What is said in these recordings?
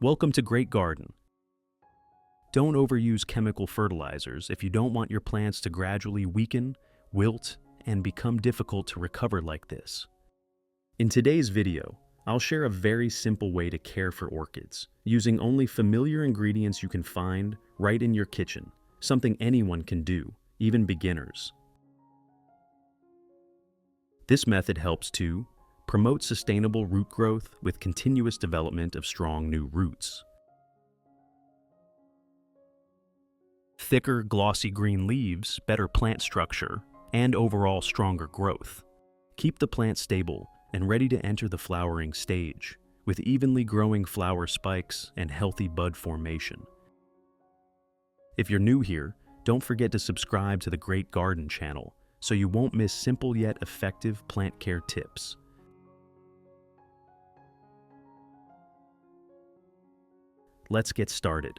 Welcome to Great Garden. Don't overuse chemical fertilizers if you don't want your plants to gradually weaken, wilt, and become difficult to recover like this. In today's video, I'll share a very simple way to care for orchids, using only familiar ingredients you can find right in your kitchen, something anyone can do, even beginners. This method helps to promote sustainable root growth with continuous development of strong new roots. Thicker, glossy green leaves, better plant structure, and overall stronger growth. Keep the plant stable and ready to enter the flowering stage, with evenly growing flower spikes and healthy bud formation. If you're new here, don't forget to subscribe to the Great Garden channel so you won't miss simple yet effective plant care tips. Let's get started.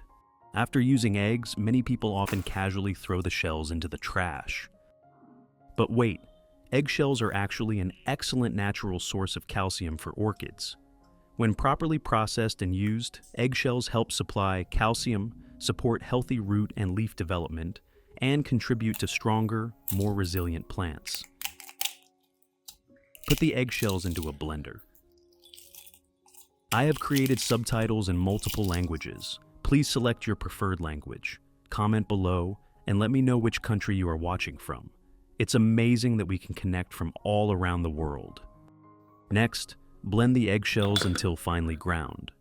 After using eggs, many people often casually throw the shells into the trash. But wait, eggshells are actually an excellent natural source of calcium for orchids. When properly processed and used, eggshells help supply calcium, support healthy root and leaf development, and contribute to stronger, more resilient plants. Put the eggshells into a blender. I have created subtitles in multiple languages. Please select your preferred language, comment below, and let me know which country you are watching from. It's amazing that we can connect from all around the world. Next, blend the eggshells until finely ground.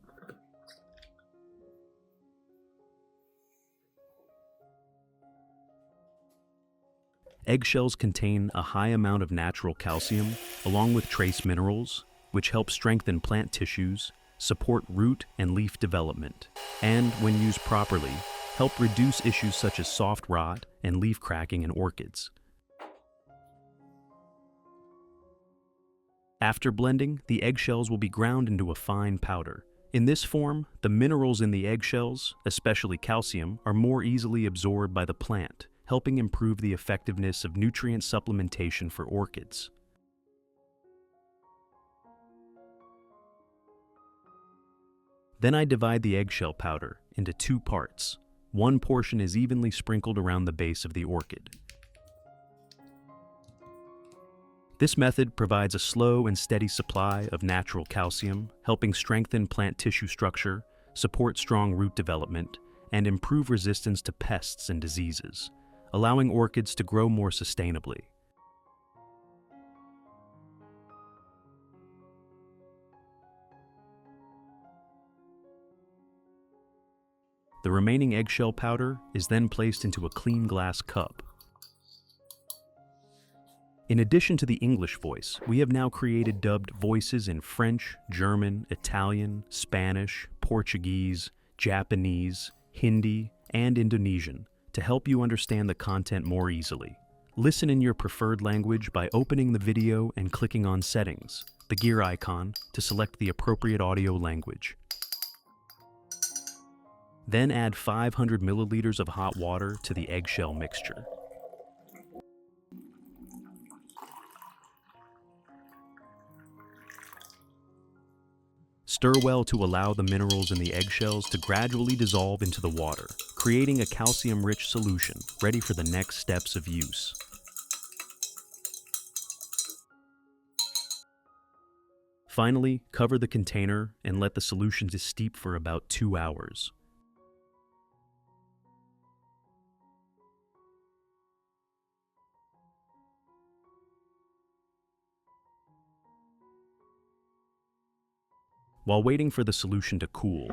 Eggshells contain a high amount of natural calcium, along with trace minerals, which help strengthen plant tissues, support root and leaf development, and, when used properly, help reduce issues such as soft rot and leaf cracking in orchids. After blending, the eggshells will be ground into a fine powder. In this form, the minerals in the eggshells, especially calcium, are more easily absorbed by the plant, helping improve the effectiveness of nutrient supplementation for orchids. Then I divide the eggshell powder into two parts. One portion is evenly sprinkled around the base of the orchid. This method provides a slow and steady supply of natural calcium, helping strengthen plant tissue structure, support strong root development, and improve resistance to pests and diseases, allowing orchids to grow more sustainably. The remaining eggshell powder is then placed into a clean glass cup. In addition to the English voice, we have now created dubbed voices in French, German, Italian, Spanish, Portuguese, Japanese, Hindi, and Indonesian to help you understand the content more easily. Listen in your preferred language by opening the video and clicking on Settings, the gear icon, to select the appropriate audio language. Then add 500 milliliters of hot water to the eggshell mixture. Stir well to allow the minerals in the eggshells to gradually dissolve into the water, creating a calcium-rich solution ready for the next steps of use. Finally, cover the container and let the solution steep for about 2 hours. While waiting for the solution to cool,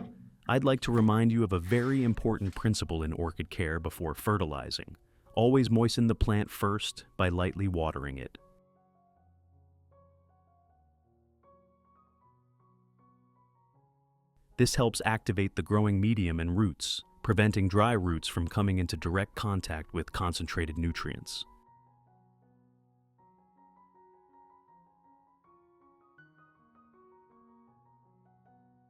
I'd like to remind you of a very important principle in orchid care before fertilizing. Always moisten the plant first by lightly watering it. This helps activate the growing medium and roots, preventing dry roots from coming into direct contact with concentrated nutrients.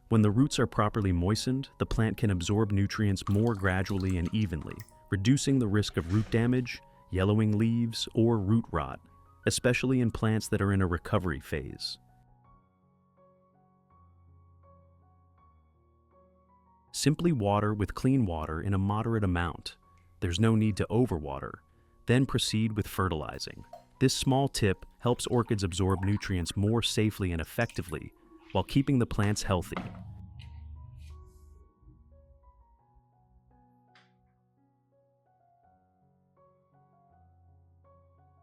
When the roots are properly moistened, the plant can absorb nutrients more gradually and evenly, reducing the risk of root damage, yellowing leaves, or root rot, especially in plants that are in a recovery phase. Simply water with clean water in a moderate amount. There's no need to overwater. Then proceed with fertilizing. This small tip helps orchids absorb nutrients more safely and effectively while keeping the plants healthy.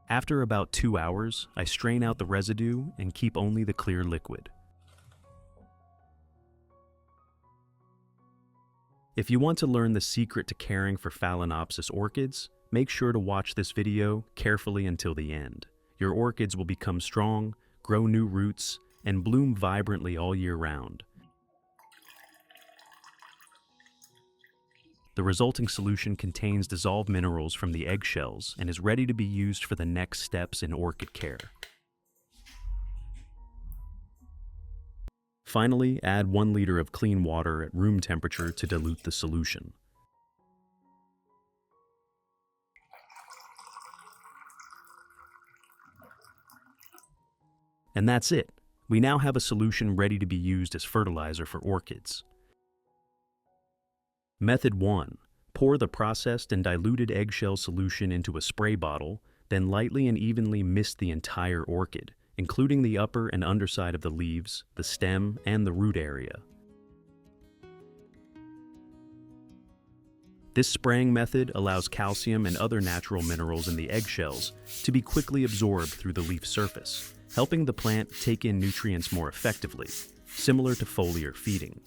After about 2 hours, I strain out the residue and keep only the clear liquid. If you want to learn the secret to caring for Phalaenopsis orchids, make sure to watch this video carefully until the end. Your orchids will become strong, grow new roots, and bloom vibrantly all year round. The resulting solution contains dissolved minerals from the eggshells and is ready to be used for the next steps in orchid care. Finally, add 1 liter of clean water at room temperature to dilute the solution. And that's it. We now have a solution ready to be used as fertilizer for orchids. Method 1. Pour the processed and diluted eggshell solution into a spray bottle, then lightly and evenly mist the entire orchid, including the upper and underside of the leaves, the stem, and the root area. This spraying method allows calcium and other natural minerals in the eggshells to be quickly absorbed through the leaf surface, helping the plant take in nutrients more effectively, similar to foliar feeding.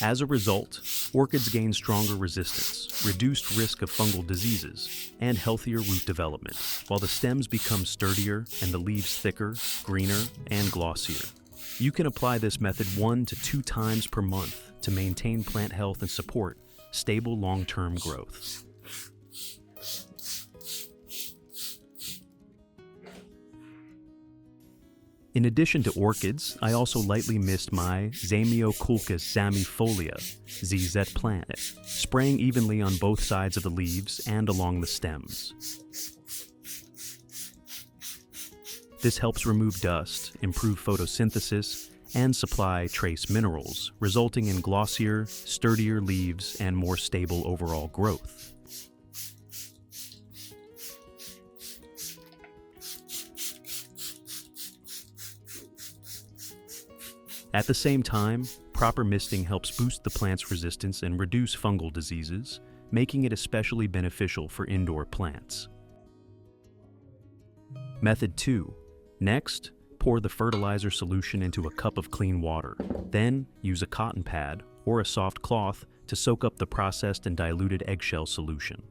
As a result, orchids gain stronger resistance, reduced risk of fungal diseases, and healthier root development, while the stems become sturdier and the leaves thicker, greener, and glossier. You can apply this method 1 to 2 times per month to maintain plant health and support stable long-term growth. In addition to orchids, I also lightly mist my Zamioculcas zamifolia ZZ plant, spraying evenly on both sides of the leaves and along the stems. This helps remove dust, improve photosynthesis, and supply trace minerals, resulting in glossier, sturdier leaves and more stable overall growth. At the same time, proper misting helps boost the plant's resistance and reduce fungal diseases, making it especially beneficial for indoor plants. Method 2. Next, pour the fertilizer solution into a cup of clean water. Then, use a cotton pad or a soft cloth to soak up the processed and diluted eggshell solution.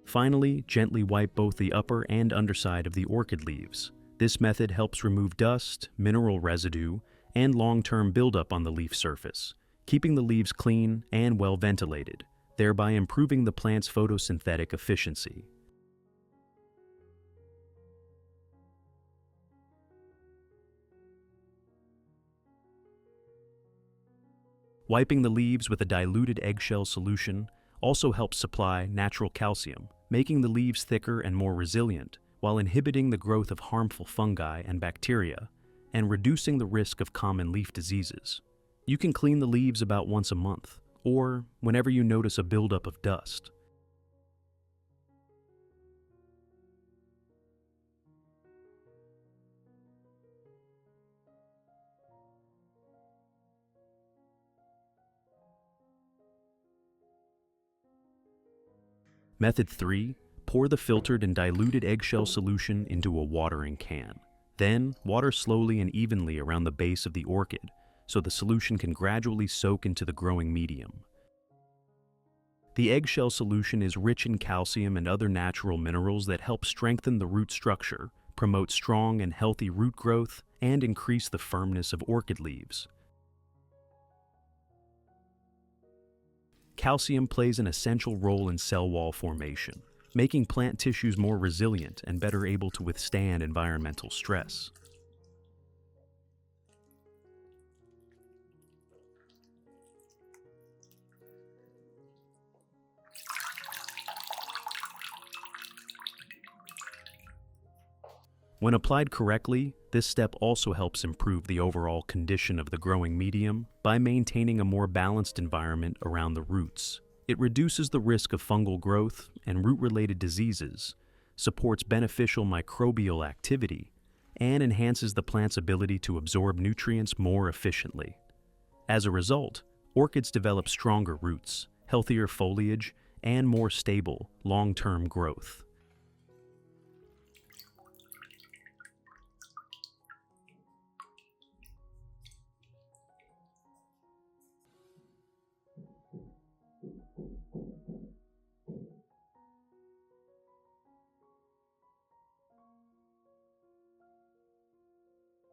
Finally, gently wipe both the upper and underside of the orchid leaves. This method helps remove dust, mineral residue, and long-term buildup on the leaf surface, keeping the leaves clean and well ventilated, thereby improving the plant's photosynthetic efficiency. Wiping the leaves with a diluted eggshell solution also helps supply natural calcium, making the leaves thicker and more resilient, while inhibiting the growth of harmful fungi and bacteria, and reducing the risk of common leaf diseases. You can clean the leaves about once a month, or whenever you notice a buildup of dust. Method 3. Pour the filtered and diluted eggshell solution into a watering can. Then, water slowly and evenly around the base of the orchid so the solution can gradually soak into the growing medium. The eggshell solution is rich in calcium and other natural minerals that help strengthen the root structure, promote strong and healthy root growth, and increase the firmness of orchid leaves. Calcium plays an essential role in cell wall formation, making plant tissues more resilient and better able to withstand environmental stress. When applied correctly, this step also helps improve the overall condition of the growing medium by maintaining a more balanced environment around the roots. It reduces the risk of fungal growth and root-related diseases, supports beneficial microbial activity, and enhances the plant's ability to absorb nutrients more efficiently. As a result, orchids develop stronger roots, healthier foliage, and more stable, long-term growth.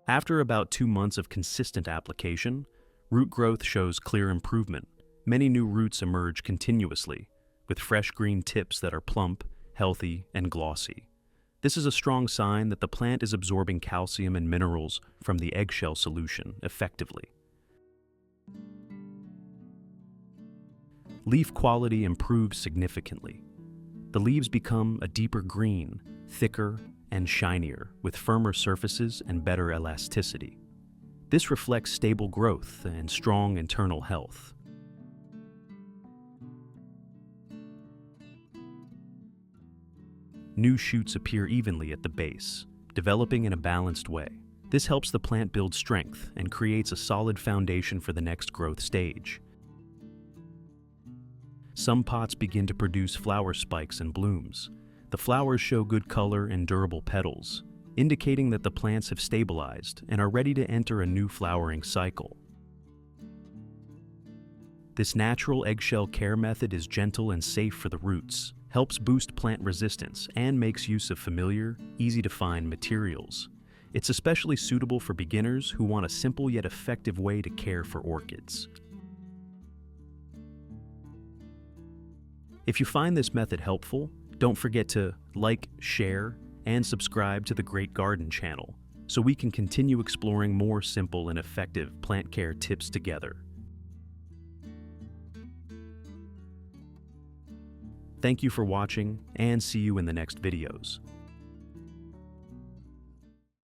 After about 2 months of consistent application, root growth shows clear improvement. Many new roots emerge continuously, with fresh green tips that are plump, healthy, and glossy. This is a strong sign that the plant is absorbing calcium and minerals from the eggshell solution effectively. Leaf quality improves significantly. The leaves become a deeper green, thicker, and shinier, with firmer surfaces and better elasticity. This reflects stable growth and strong internal health. New shoots appear evenly at the base, developing in a balanced way. This helps the plant build strength and creates a solid foundation for the next growth stage. Some pots begin to produce flower spikes and blooms. The flowers show good color and durable petals, indicating that the plants have stabilized and are ready to enter a new flowering cycle. This natural eggshell care method is gentle and safe for the roots, helps boost plant resistance, and makes use of familiar, easy-to-find materials. It's especially suitable for beginners who want a simple yet effective way to care for orchids. If you find this method helpful, don't forget to like, share, and subscribe to the Great Garden channel so we can continue exploring more simple and effective plant care tips together. Thank you for watching, and see you in the next videos.